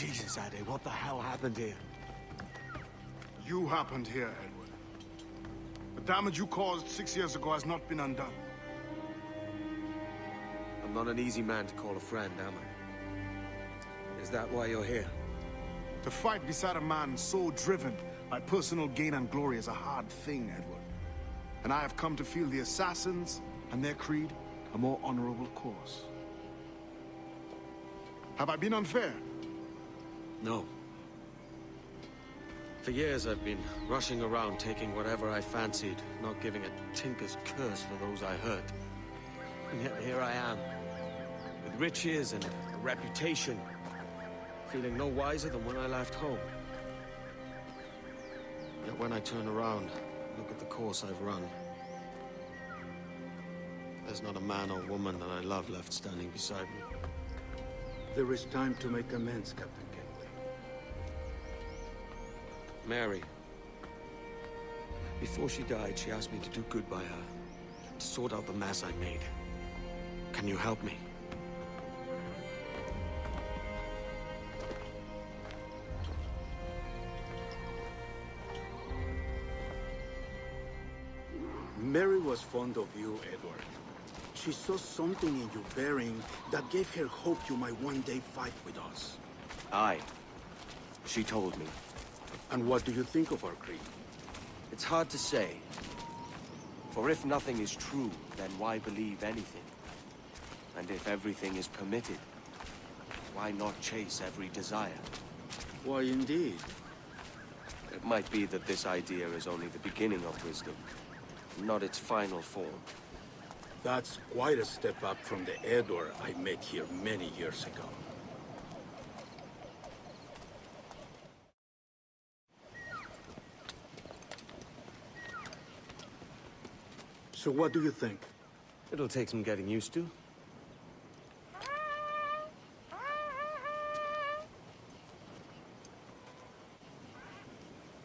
Jesus, Addy, what the hell happened here? You happened here, Edward. The damage you caused 6 years ago has not been undone. I'm not an easy man to call a friend, am I? Is that why you're here? To fight beside a man so driven by personal gain and glory is a hard thing, Edward. And I have come to feel the assassins and their creed a more honorable course. Have I been unfair? No. For years I've been rushing around, taking whatever I fancied, not giving a tinker's curse for those I hurt. And yet here I am, with riches and a reputation, feeling no wiser than when I left home. Yet when I turn around, look at the course I've run, there's not a man or woman that I love left standing beside me. There is time to make amends, Captain Kenway. Mary. Before she died, she asked me to do good by her, to sort out the mess I made. Can you help me? Mary was fond of you, Edward. She saw something in your bearing that gave her hope you might one day fight with us. Aye. She told me. And what do you think of our creed? It's hard to say. For if nothing is true, then why believe anything? And if everything is permitted, why not chase every desire? Why, indeed. It might be that this idea is only the beginning of wisdom, not its final form. That's quite a step up from the Edward I met here many years ago. So what do you think? It'll take some getting used to.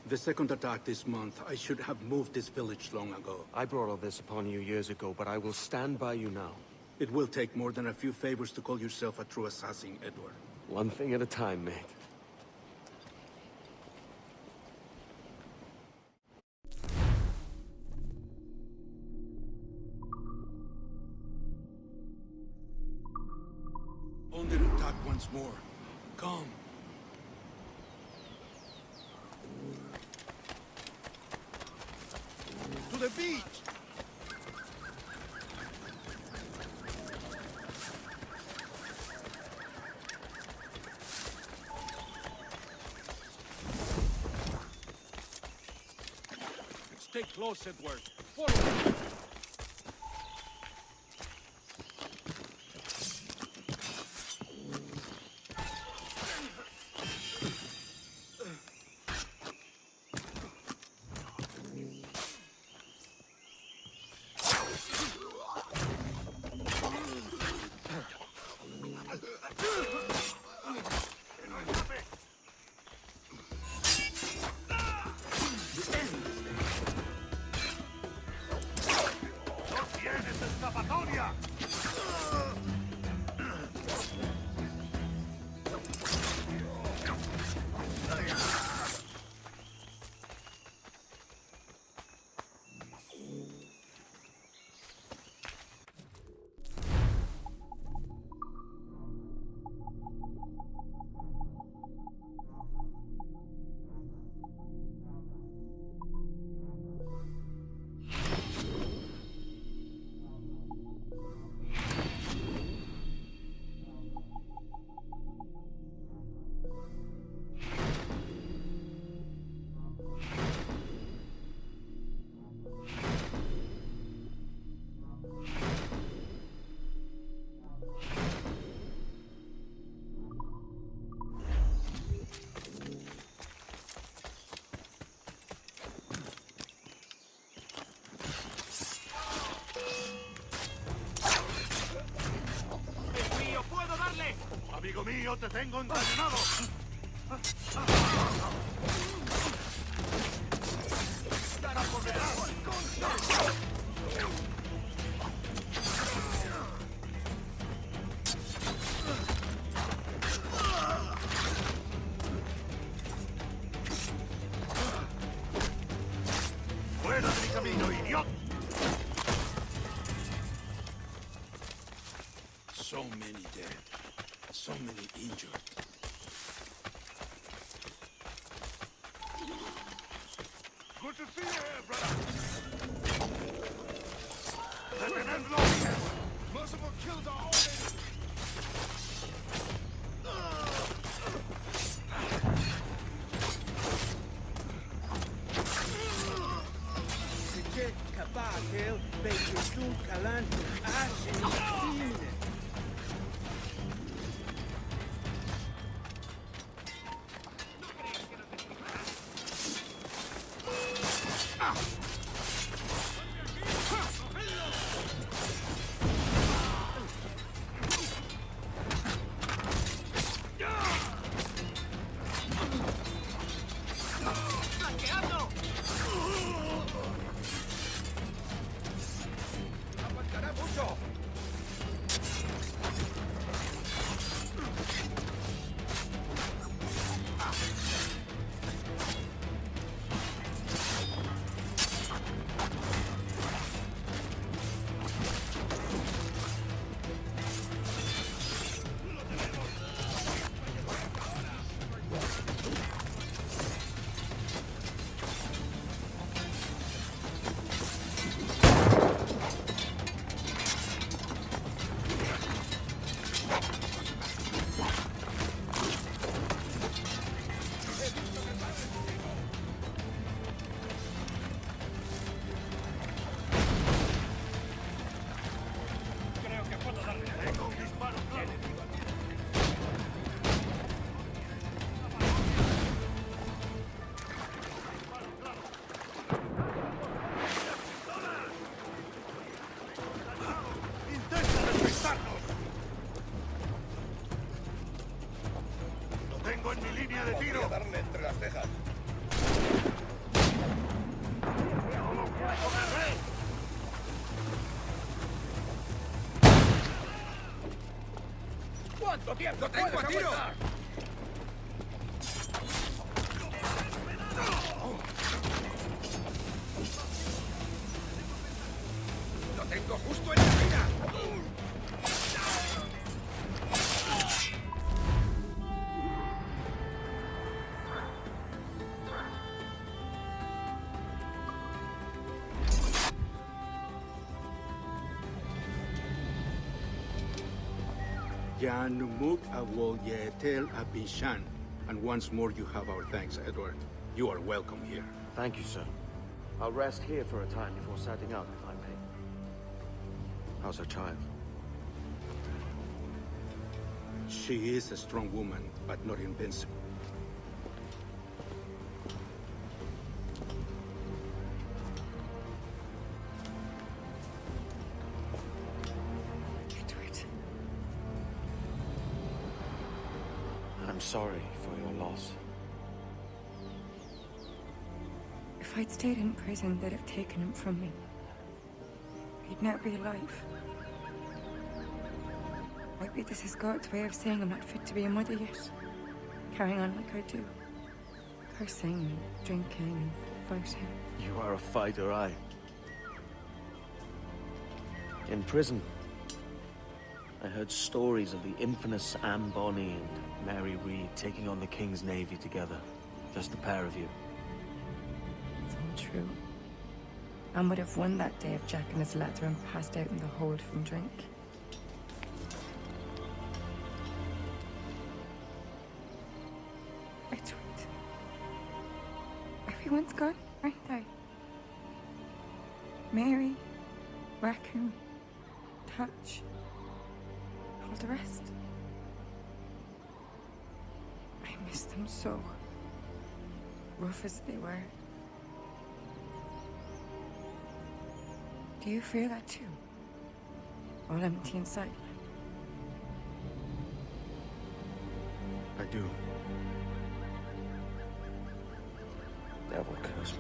The second attack this month, I should have moved this village long ago. I brought all this upon you years ago, but I will stand by you now. It will take more than a few favors to call yourself a true assassin, Edward. One thing at a time, mate. Under attack once more. Come. To the beach! Stay close, Edward. Forward! Amigo mío, te tengo encadenado. ¡Cara por detrás! danger. Good to see you here, brother. Let an end long. Merciful kills are all enemies. Che kabakel, bekesu kalan, ashin, Tengo en mi línea de tiro. Podría darle entre las cejas. ¿Cuánto tiempo? ¡Lo tengo a tiro! ¡Lo tengo justo en la mira! Janumuk awol yetel abishan. And once more you have our thanks, Edward. You are welcome here. Thank you, sir. I'll rest here for a time before setting out, if I may. How's her child? She is a strong woman, but not invincible. Edward. I'm sorry for your loss. If I'd stayed in prison, they'd have taken him from me. He'd now be alive. Maybe this is God's way of saying I'm not fit to be a mother yet. Carrying on like I do. Cursing, drinking, fighting. You are a fighter, aye. In prison, I heard stories of the infamous Anne Bonny and Mary Read taking on the King's Navy together. Just the pair of you. It's all true. Anne would have won that day if Jack and his lads were passed out in the hold from drink. Edward. Everyone's gone, aren't they? Mary, Raccoon, Touch, all the rest. I miss them so. Rough as they were. Do you feel that too? All empty inside? I do. Devil curse me.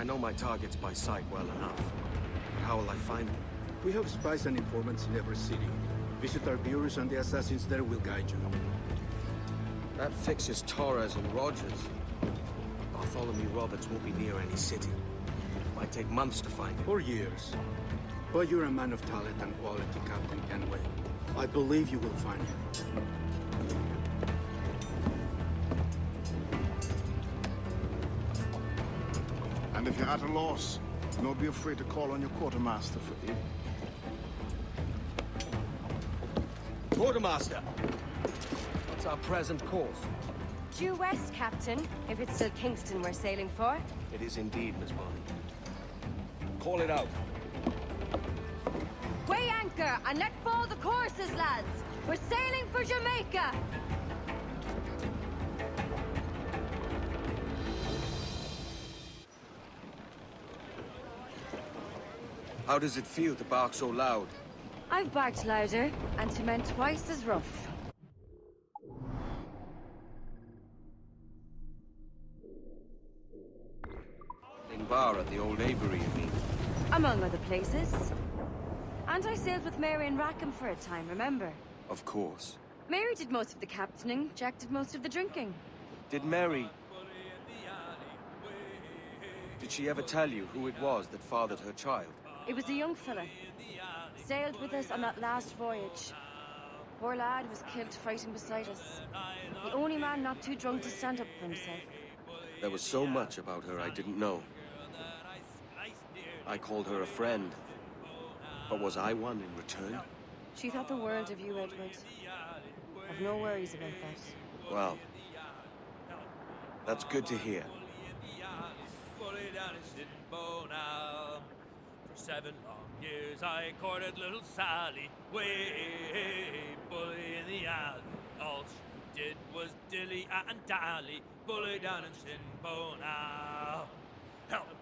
know my targets by sight well enough. But how will I find them? We have spies and informants in every city. Visit our bureaus and the assassins there will guide you. That fixes Torres and Rogers. Bartholomew Roberts won't be near any city. Might take months to find him. Or years. But you're a man of talent and quality, Captain Kenway. I believe you will find him. And if you're at a loss, don't be afraid to call on your quartermaster for aid. Quartermaster! What's our present course? Due west, Captain. If it's still Kingston we're sailing for. It is indeed, Miss Bonny. Call it out. Weigh anchor and let fall the courses, lads. We're sailing for Jamaica. How does it feel to bark so loud? I've barked louder, and to men twice as rough. In bar at the old Avery, you mean? Among other places. And I sailed with Mary and Rackham for a time, remember? Of course. Mary did most of the captaining, Jack did most of the drinking. Did Mary... Did she ever tell you who it was that fathered her child? It was a young fella. Sailed with us on that last voyage. Poor lad was killed fighting beside us. The only man not too drunk to stand up for himself. There was so much about her I didn't know. I called her a friend. But was I one in return? She thought the world of you, Edward. I've no worries about that. Well, that's good to hear. For 7 long years I courted little Sally, way bully in the alley. All she did was dilly and dally, bully down in Shinbo now. Help me,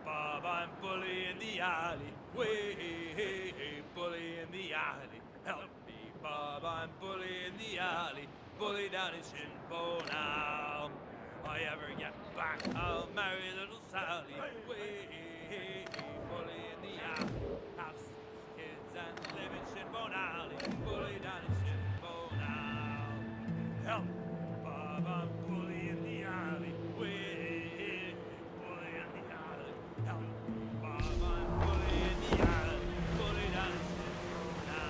Bob, I'm bully in the alley, way bully in the alley. Help me, Bob, I'm bully in the alley, bully down in Shinbo now. If I ever get back, I'll marry little Sally, way bully in the alley. Have 6 kids and live in Shinbone Alley, bully down in Shinbone now. Help me, Bob, I'm bully in the alley, way bully in the alley. Help me, Bob, I'm bully in the alley, bully down in Shinbone now.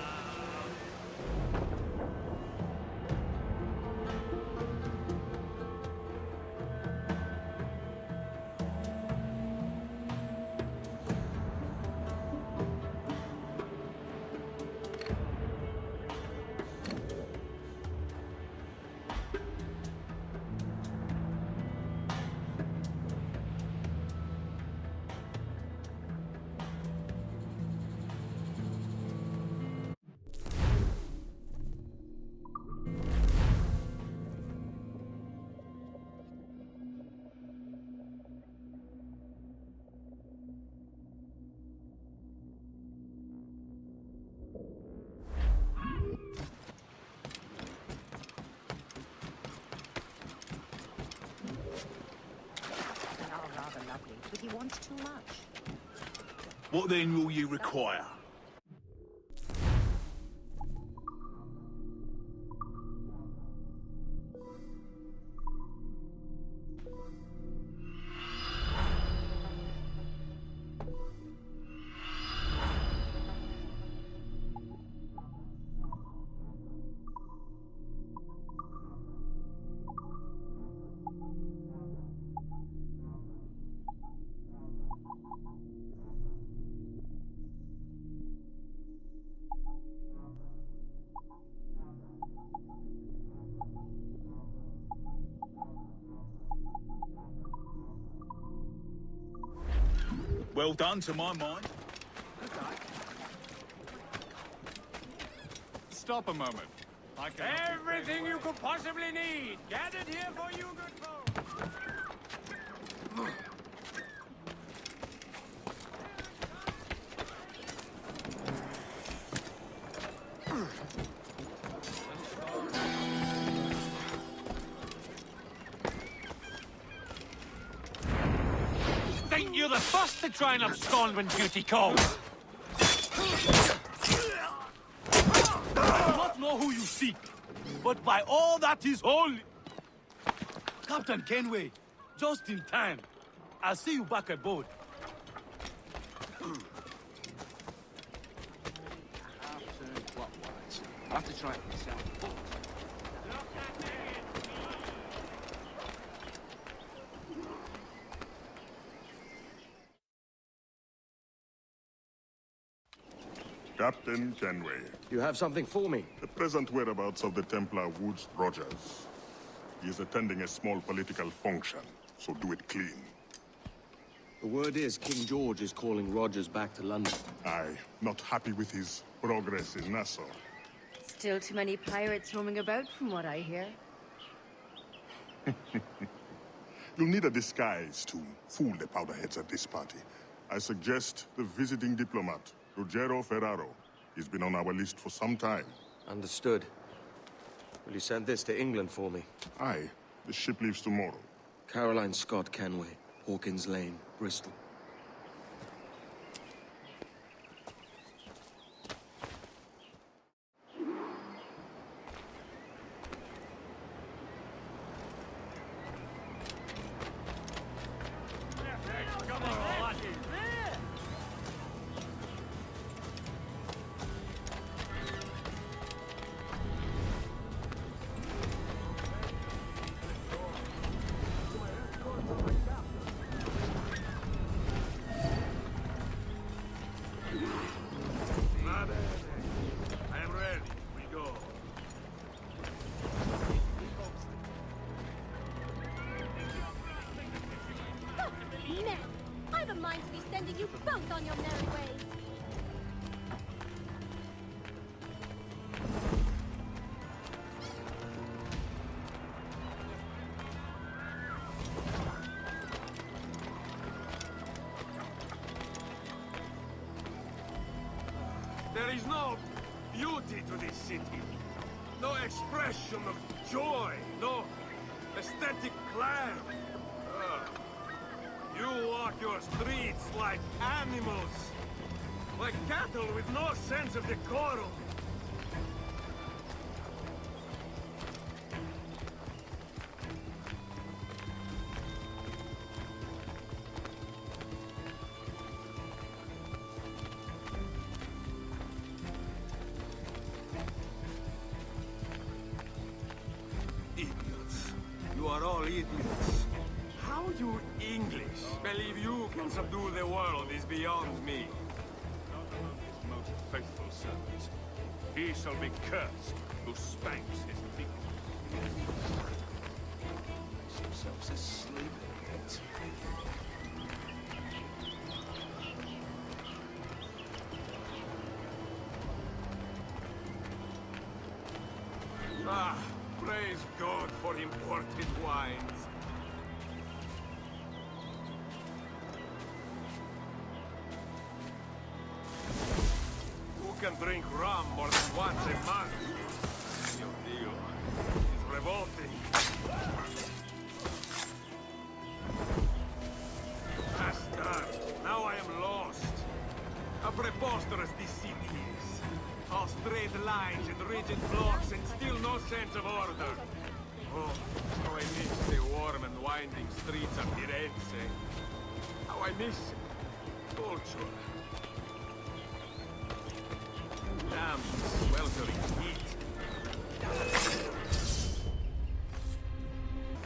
Rather lovely, but he wants too much. What then will you require? Well done, to my mind. Stop a moment. I can Everything you could possibly need, gathered here for you, good folks. Think you're the Bust to try and abscond when duty calls. I do not know who you seek, but by all that is holy... Captain Kenway, just in time. I'll see you back aboard. I'll have to try it myself. Captain Kenway. You have something for me? The present whereabouts of the Templar Woods Rogers. He is attending a small political function, so do it clean. The word is King George is calling Rogers back to London. Aye, not happy with his progress in Nassau. Still too many pirates roaming about, from what I hear. You'll need a disguise to fool the powderheads at this party. I suggest the visiting diplomat, Ruggiero Ferraro. He's been on our list for some time. Understood. Will you send this to England for me? Aye. The ship leaves tomorrow. Caroline Scott Kenway, Hawkins Lane, Bristol. I've a mind to be sending you both on your merry ways. There is no beauty to this city. No expression of joy. No aesthetic glam. You walk your streets like animals. Like cattle with no sense of decorum. Idiots. You are all idiots. How you English believe you can subdue the world is beyond me. His most faithful servants. He shall be cursed who spanks his victim. Makes themselves asleep. Ah, praise God for imported wines. Who can drink rum more than once a month? Mio Dio, it's revolting. Bastard, now I am lost. How preposterous this city is. All straight lines and rigid blocks and still no sense of order. Oh, how I miss the warm and winding streets of Firenze. How I miss culture. Damn sweltering heat.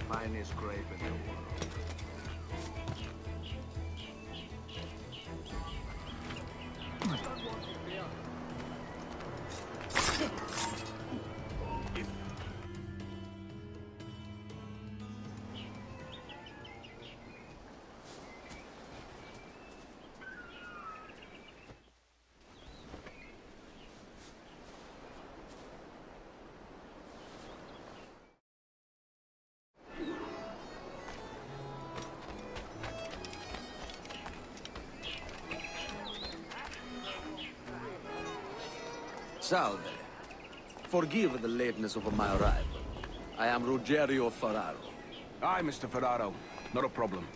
Finest grape in the world. Salve. Forgive the lateness of my arrival. I am Ruggiero Ferraro. Aye, Mr. Ferraro. Not a problem.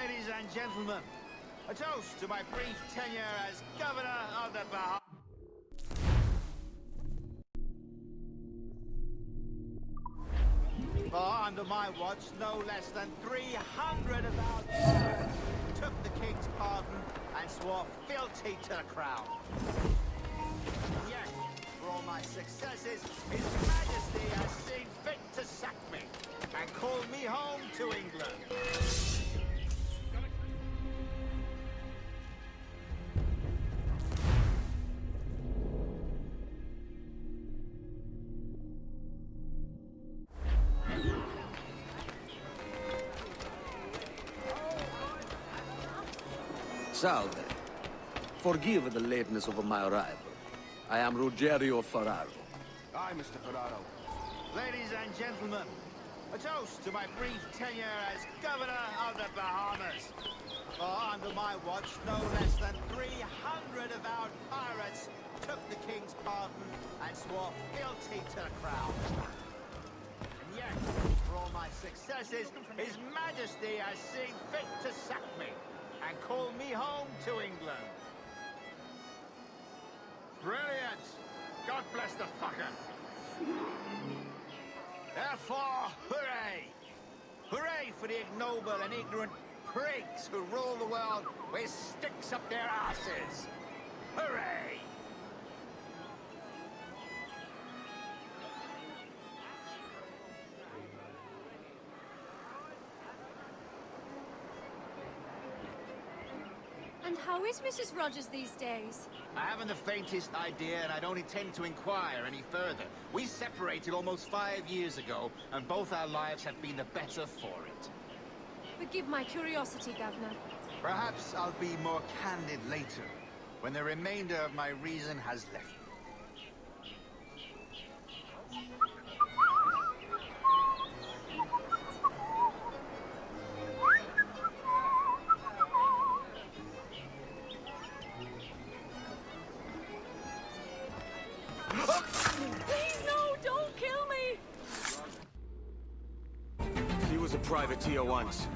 Ladies and gentlemen, a toast to my brief tenure as governor of the Bahamas. For under my watch, no less than 300 of our pirates took the king's pardon and swore fealty to the crown. And yet, for all my successes, His Majesty has seen fit to sack me and call me home to England. Salve. Forgive the lateness of my arrival. I am Ruggiero Ferraro. Aye, Mr. Ferraro. Ladies and gentlemen, a toast to my brief tenure as governor of the Bahamas. For under my watch, no less than 300 avowed pirates took the king's pardon and swore fealty to the crown. And yet, for all my successes, His Majesty has seen fit to sack me and call me home to England. Brilliant! God bless the fucker! Therefore, hooray! Hooray for the ignoble and ignorant prigs who rule the world with sticks up their asses! Hooray! And how is Mrs. Rogers these days? I haven't the faintest idea, and I don't intend to inquire any further. We separated almost 5 years ago, and both our lives have been the better for it. Forgive my curiosity, Governor. Perhaps I'll be more candid later, when the remainder of my reason has left me. Please, no! Don't kill me! He was a privateer once.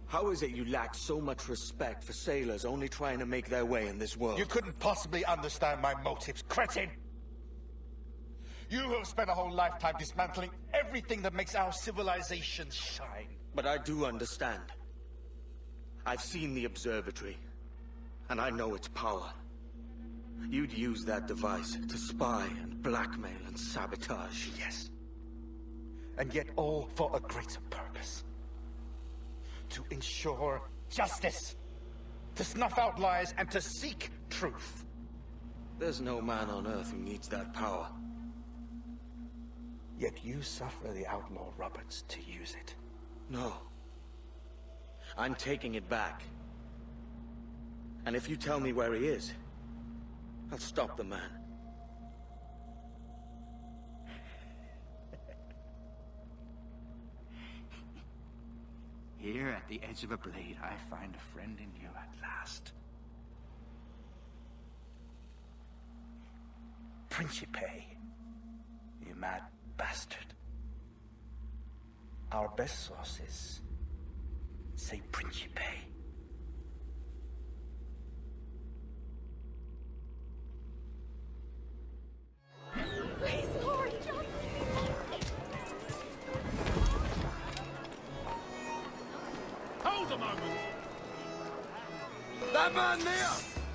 How is it you lack so much respect for sailors only trying to make their way in this world? You couldn't possibly understand my motives, cretin! You have spent a whole lifetime dismantling everything that makes our civilization shine. But I do understand. I've seen the observatory, and I know its power. You'd use that device to spy and blackmail and sabotage. Yes. And yet all for a greater purpose. To ensure justice. To snuff out lies and to seek truth. There's no man on Earth who needs that power. Yet you suffer the outlaw Roberts to use it. No. I'm taking it back. And if you tell me where he is, I'll stop the man. Here at the edge of a blade, I find a friend in you at last. Principe, you mad bastard. Our best sources say Principe. Please, Lord, just... Hold a moment! That man there!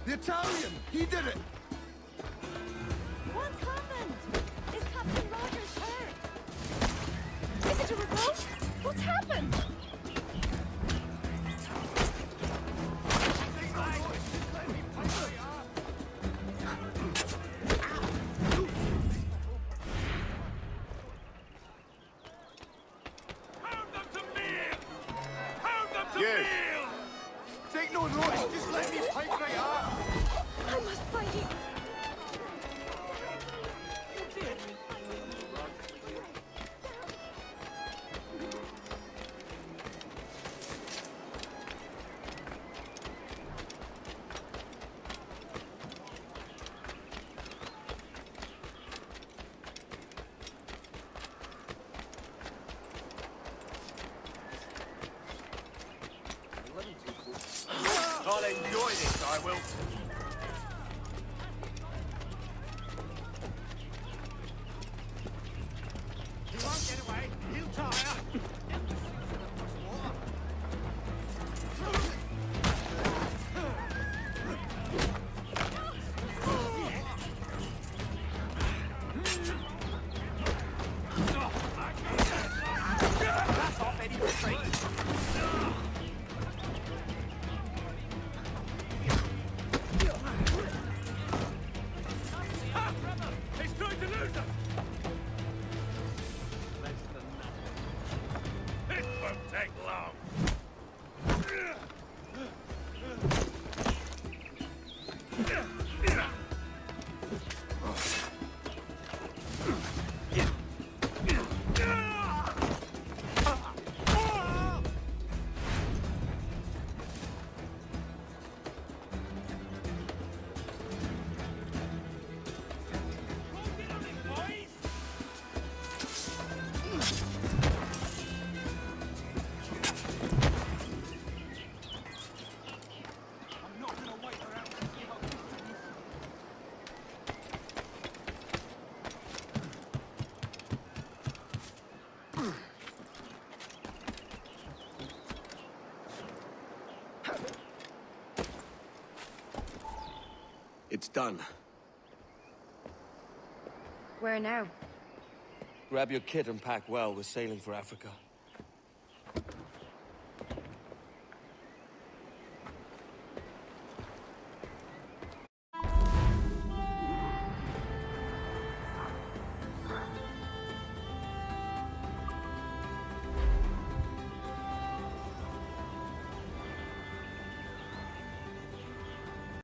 The Italian! He did it! What's happened? Is Captain Rogers hurt? Is it a revolt? What's happened? Yes. Take no notice, just let me pipe right up. I must find him. enjoy this, I will. He won't get away. He'll tire. That's off, Eddie. Retreat. He's trying to lose us! This won't take long. It's done. Where now? Grab your kit and pack well. We're sailing for Africa.